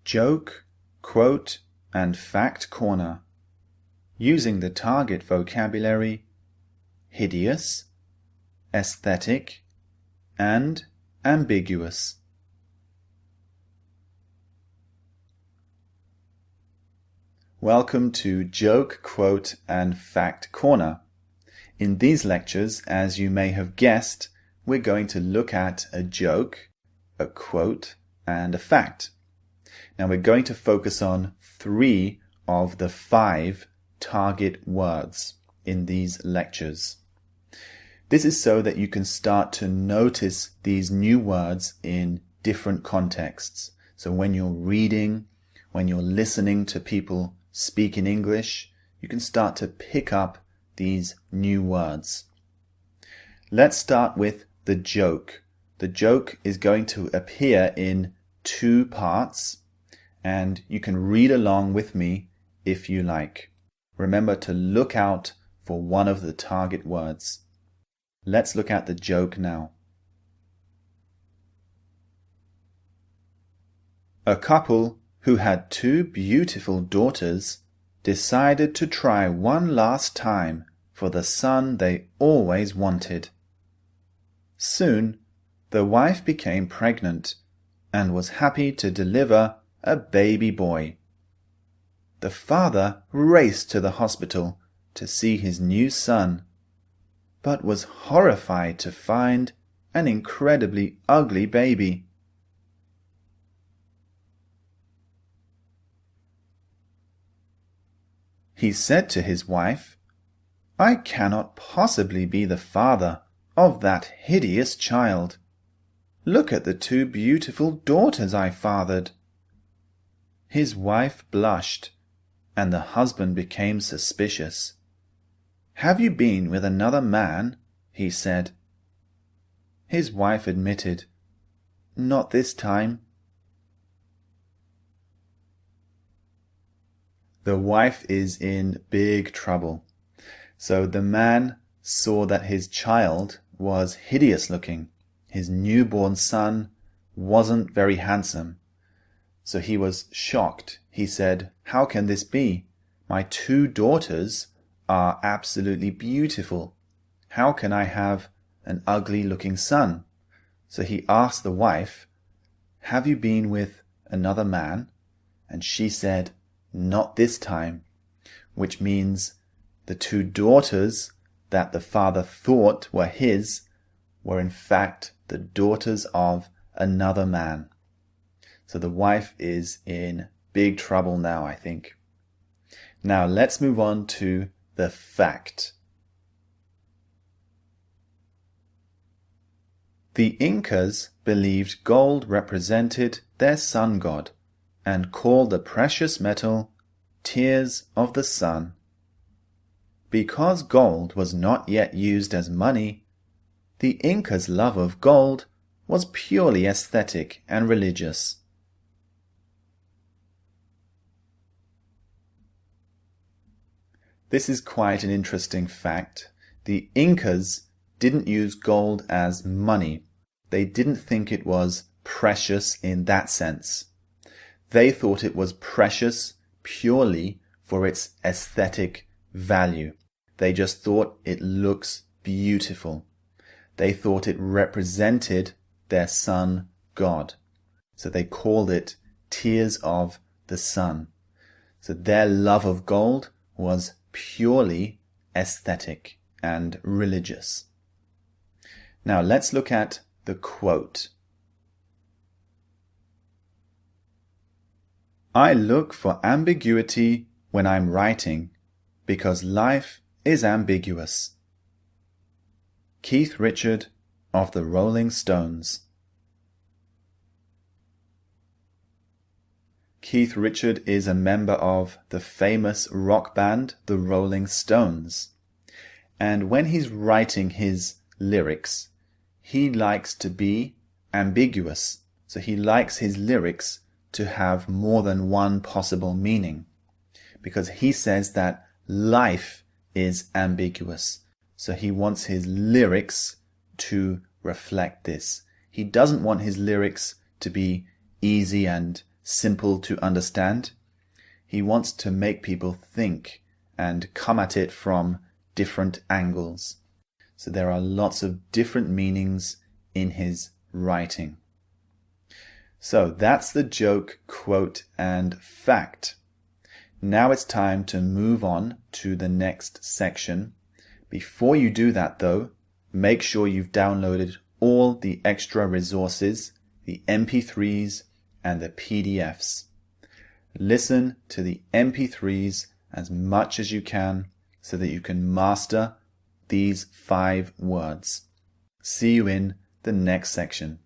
Joke, Quote, and Fact Corner. Using the target vocabulary hideous, aesthetic, and ambiguous. Welcome to Joke, Quote, and Fact Corner. In these lectures, as you may have guessed, we're going to look at a joke, a quote, and a fact. Now we're going to focus on 3 of the 5 target words in these lectures. This is so that you can start to notice these new words in different contexts. So when you're reading, when you're listening to people speak in English, you can start to pick up these new words. Let's start with the joke. The joke is going to appear in 2 parts, and you can read along with me if you like. Remember to look out for one of the target words. Let's look at the joke now. A couple who had 2 beautiful daughters decided to try one last time for the son they always wanted. Soon, the wife became pregnant and was happy to deliver a baby boy. The father raced to the hospital to see his new son, but was horrified to find an incredibly ugly baby. He said to his wife, "I cannot possibly be the father of that hideous child. Look at the 2 beautiful daughters I fathered." His wife blushed, and the husband became suspicious. "Have you been with another man?" he said. His wife admitted, "Not this time." The wife is in big trouble. So the man saw that his child was hideous looking. His newborn son wasn't very handsome. So he was shocked. He said, "How can this be? My 2 daughters are absolutely beautiful. How can I have an ugly looking son?" So he asked the wife, "Have you been with another man?" And she said, "Not this time," which means the 2 daughters that the father thought were his were in fact the daughters of another man. So the wife is in big trouble now, I think. Now let's move on to the fact. The Incas believed gold represented their sun god and called the precious metal tears of the sun. Because gold was not yet used as money, the Incas' love of gold was purely aesthetic and religious. This is quite an interesting fact. The Incas didn't use gold as money. They didn't think it was precious in that sense. They thought it was precious purely for its aesthetic value. They just thought it looks beautiful. They thought it represented their sun god. So they called it tears of the sun. So their love of gold was purely aesthetic and religious. Now let's look at the quote. I look for ambiguity when I'm writing because life is ambiguous. Keith Richard of the Rolling Stones. Keith Richard is a member of the famous rock band The Rolling Stones. And when he's writing his lyrics, he likes to be ambiguous. So he likes his lyrics to have more than one possible meaning, because he says that life is ambiguous. So he wants his lyrics to reflect this. He doesn't want his lyrics to be easy and simple to understand. He wants to make people think and come at it from different angles. So there are lots of different meanings in his writing. So that's the joke, quote, and fact. Now it's time to move on to the next section. Before you do that though, make sure you've downloaded all the extra resources, the MP3s and the PDFs. Listen to the MP3s as much as you can so that you can master these 5 words. See you in the next section.